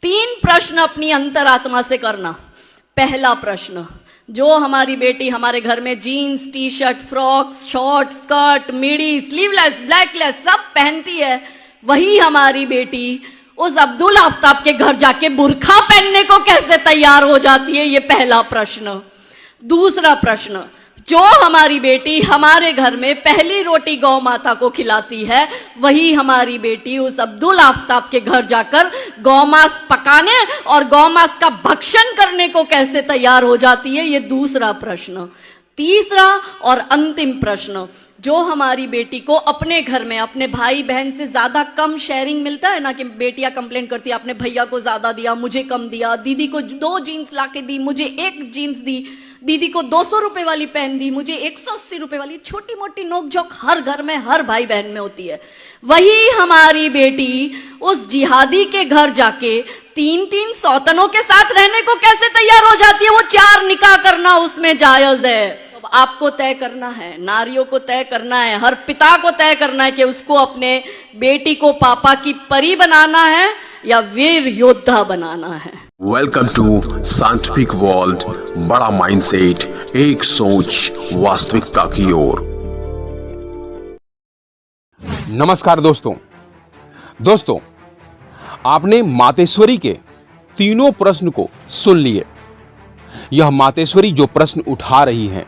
3 प्रश्न अपनी अंतरात्मा से करना। पहला प्रश्न, जो हमारी बेटी हमारे घर में jeans, T shirt, frocks, short, skirt, midi, sleeveless, backless सब पहनती है, वही हमारी बेटी उस अब्दुल आफ्ताब के घर जाके बुर्खा पहनने को कैसे तैयार हो जाती है? ये पहला प्रश्न। दूसरा प्रश्न, जो हमारी बेटी हमारे घर में पहली रोटी गौ माता को खिलाती है, वही हमारी बेटी उस अब्दुल आफ्ताब के घर जाकर गौमांस पकाने और गौमांस का भक्षण करने को कैसे तैयार हो जाती है? ये दूसरा प्रश्न। तीसरा और अंतिम प्रश्न, जो हमारी बेटी को अपने घर में अपने भाई बहन से ज्यादा कम शेयरिंग मिलता है ना, कि बेटियां कंप्लेंट करती है आपने भैया को ज्यादा दिया, मुझे कम दिया, दीदी को 2 जीन्स लाके दी, मुझे 1 जीन्स दी, दीदी को 200 रुपए वाली पहन दी, मुझे 180 रुपए वाली। छोटी मोटी नोकझोंक हर घर में हर भाई बहन में होती है। वही हमारी बेटी उस जिहादी के घर जाके 3-3 सौतनों के साथ रहने को कैसे तैयार हो जाती है? वो 4 निकाह करना उसमें जायज है। आपको तय करना है, नारियों को तय करना है, हर पिता को तय करना है कि उसको अपने बेटी को पापा की परी बनाना है या वीर योद्धा बनाना है। Welcome to scientific world. बड़ा माइंडसेट, एक सोच वास्तविकता की ओर। नमस्कार दोस्तों, आपने मातेश्वरी के तीनों प्रश्न को सुन लिए। यह मातेश्वरी जो प्रश्न उठा रही हैं,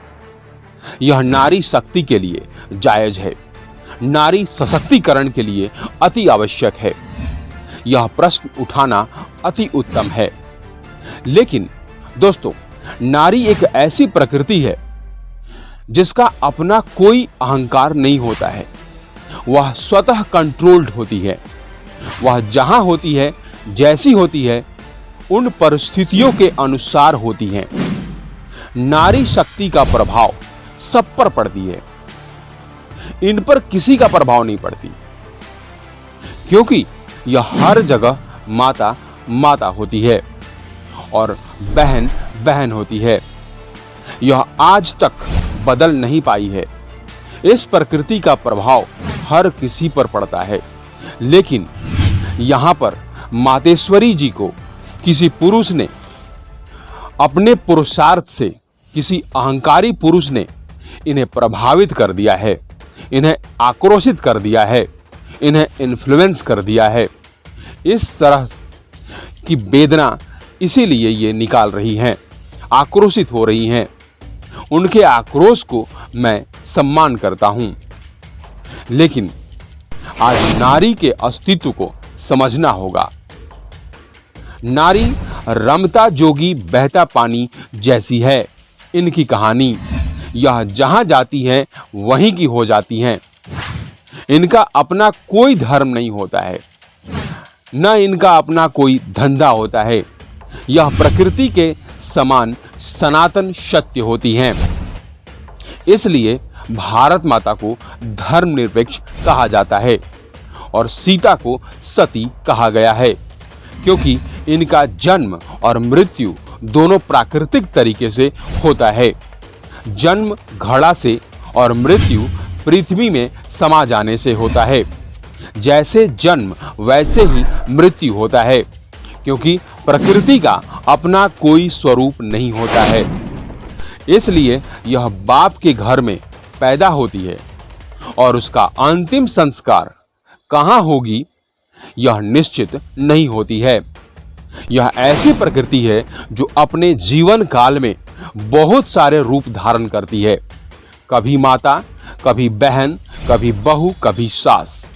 यह नारी शक्ति के लिए जायज है, नारी सशक्तिकरण के लिए अति आवश्यक है। यह प्रश्न उठाना अति उत्तम है। लेकिन दोस्तों, नारी एक ऐसी प्रकृति है जिसका अपना कोई अहंकार नहीं होता है। वह स्वतः कंट्रोल्ड होती है। वह जहां होती है, जैसी होती है, उन परिस्थितियों के अनुसार होती है। नारी शक्ति का प्रभाव सब पर पड़ती है, इन पर किसी का प्रभाव नहीं पड़ती, क्योंकि यह हर जगह माता माता होती है और बहन बहन होती है। यह आज तक बदल नहीं पाई है। इस प्रकृति का प्रभाव हर किसी पर पड़ता है। लेकिन यहाँ पर मातेश्वरी जी को किसी पुरुष ने अपने पुरुषार्थ से, किसी अहंकारी पुरुष ने इन्हें प्रभावित कर दिया है, इन्हें आक्रोशित कर दिया है, इन्हें इन्फ्लुएंस कर दिया है। इस तरह की वेदना इसीलिए ये निकाल रही हैं, आक्रोशित हो रही हैं। उनके आक्रोश को मैं सम्मान करता हूं। लेकिन आज नारी के अस्तित्व को समझना होगा। नारी रमता जोगी बहता पानी जैसी है इनकी कहानी। यह जहां जाती है वहीं की हो जाती हैं। इनका अपना कोई धर्म नहीं होता है, न इनका अपना कोई धंधा होता है। यह प्रकृति के समान सनातन सत्य होती हैं। इसलिए भारत माता को धर्मनिरपेक्ष कहा जाता है और सीता को सती कहा गया है, क्योंकि इनका जन्म और मृत्यु दोनों प्राकृतिक तरीके से होता है। जन्म घड़ा से और मृत्यु पृथ्वी में समा जाने से होता है। जैसे जन्म वैसे ही मृत्यु होता है, क्योंकि प्रकृति का अपना कोई स्वरूप नहीं होता है। इसलिए यह बाप के घर में पैदा होती है और उसका अंतिम संस्कार कहाँ होगी यह निश्चित नहीं होती है। यह ऐसी प्रकृति है जो अपने जीवन काल में बहुत सारे रूप धारण करती है। कभी माता, कभी बहन, कभी बहू, कभी सास,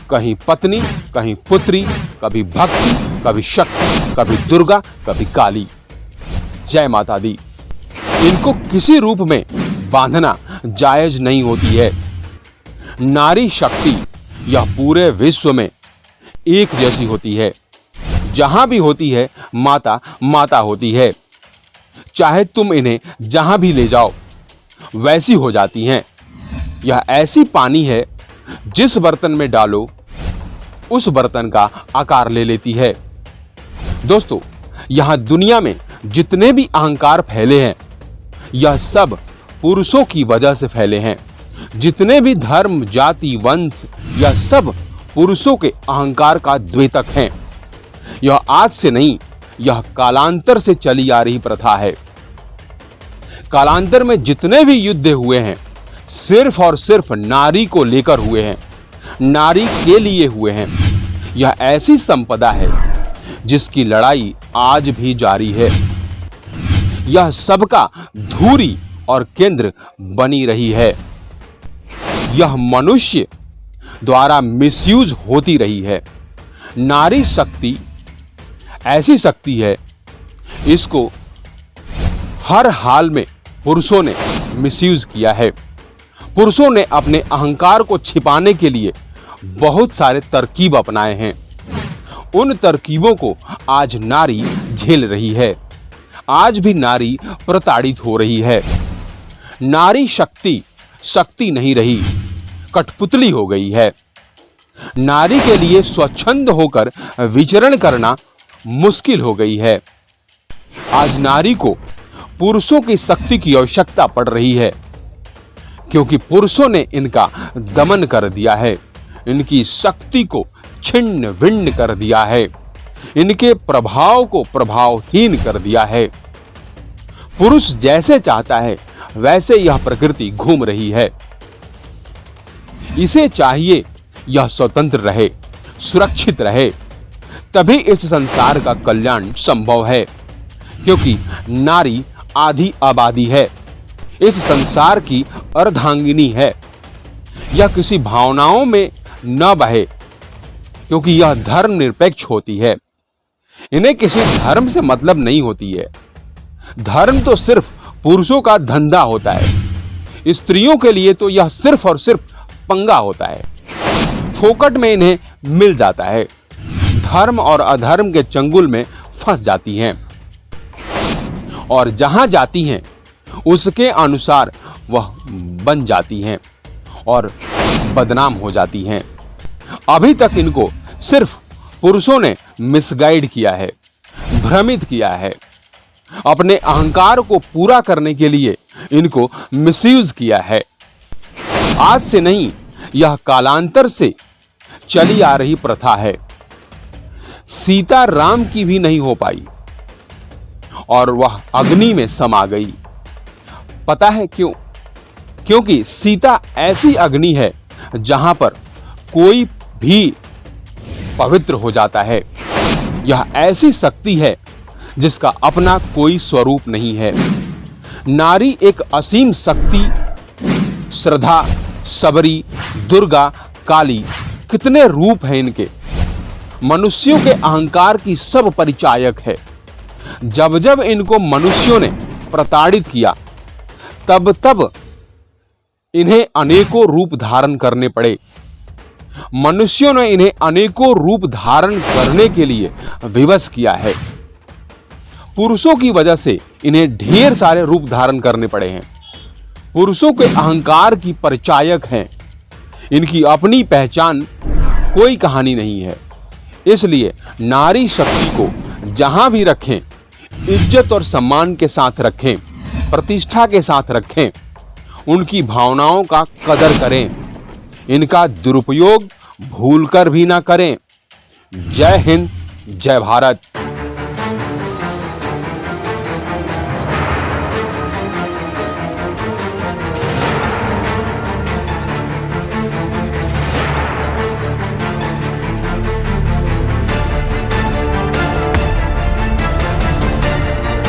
कहीं पत्नी, कहीं पुत्री, कभी भक्ति, कभी शक्ति, कभी दुर्गा, कभी काली। जय माता दी। इनको किसी रूप में बांधना जायज नहीं होती है। नारी शक्ति यह पूरे विश्व में एक जैसी होती है। जहां भी होती है माता माता होती है। चाहे तुम इन्हें जहां भी ले जाओ वैसी हो जाती हैं। यह ऐसी पानी है जिस बर्तन में डालो उस बर्तन का आकार ले लेती है। दोस्तों, यहां दुनिया में जितने भी अहंकार फैले हैं, यह सब पुरुषों की वजह से फैले हैं। जितने भी धर्म, जाति, वंश, यह सब पुरुषों के अहंकार का द्योतक हैं। यह आज से नहीं, यह कालांतर से चली आ रही प्रथा है। कालांतर में जितने भी युद्ध हुए हैं सिर्फ और सिर्फ नारी को लेकर हुए हैं, नारी के लिए हुए हैं। यह ऐसी संपदा है जिसकी लड़ाई आज भी जारी है। यह सबका धुरी और केंद्र बनी रही है। यह मनुष्य द्वारा मिसयूज होती रही है। नारी शक्ति ऐसी शक्ति है, इसको हर हाल में पुरुषों ने मिसयूज किया है। पुरुषों ने अपने अहंकार को छिपाने के लिए बहुत सारे तरकीब अपनाए हैं। उन तरकीबों को आज नारी झेल रही है। आज भी नारी प्रताड़ित हो रही है। नारी शक्ति शक्ति नहीं रही, कठपुतली हो गई है। नारी के लिए स्वच्छंद होकर विचरण करना मुश्किल हो गई है। आज नारी को पुरुषों की शक्ति की आवश्यकता पड़ रही है, क्योंकि पुरुषों ने इनका दमन कर दिया है, इनकी शक्ति को छिन्न भिन्न कर दिया है, इनके प्रभाव को प्रभावहीन कर दिया है। पुरुष जैसे चाहता है वैसे यह प्रकृति घूम रही है। इसे चाहिए यह स्वतंत्र रहे, सुरक्षित रहे, तभी इस संसार का कल्याण संभव है। क्योंकि नारी आधी आबादी है, इस संसार की अर्धांगिनी है। यह किसी भावनाओं में न बहे, क्योंकि यह धर्म निरपेक्ष होती है। इन्हें किसी धर्म से मतलब नहीं होती है। धर्म तो सिर्फ पुरुषों का धंधा होता है। स्त्रियों के लिए तो यह सिर्फ और सिर्फ पंगा होता है। फोकट में इन्हें मिल जाता है। धर्म और अधर्म के चंगुल में फंस जाती हैं और जहां जाती हैं उसके अनुसार वह बन जाती हैं और बदनाम हो जाती हैं। अभी तक इनको सिर्फ पुरुषों ने मिसगाइड किया है, भ्रमित किया है। अपने अहंकार को पूरा करने के लिए इनको मिसयूज किया है। आज से नहीं, यह कालांतर से चली आ रही प्रथा है। सीता राम की भी नहीं हो पाई और वह अग्नि में समा गई। पता है क्यों? क्योंकि सीता ऐसी अग्नि है जहां पर कोई भी पवित्र हो जाता है। यह ऐसी शक्ति है जिसका अपना कोई स्वरूप नहीं है। नारी एक असीम शक्ति, श्रद्धा, सबरी, दुर्गा, काली, कितने रूप हैं इनके। मनुष्यों के अहंकार की सब परिचायक है। जब जब इनको मनुष्यों ने प्रताड़ित किया तब तब इन्हें अनेकों रूप धारण करने पड़े। मनुष्यों ने इन्हें अनेकों रूप धारण करने के लिए विवश किया है। पुरुषों की वजह से इन्हें ढेर सारे रूप धारण करने पड़े हैं। पुरुषों के अहंकार की परिचायक हैं। इनकी अपनी पहचान कोई कहानी नहीं है। इसलिए नारी शक्ति को जहां भी रखें, इज्जत और सम्मान के साथ रखें, प्रतिष्ठा के साथ रखें। उनकी भावनाओं का कदर करें। इनका दुरुपयोग भूलकर भी ना करें। जय हिंद, जय भारत।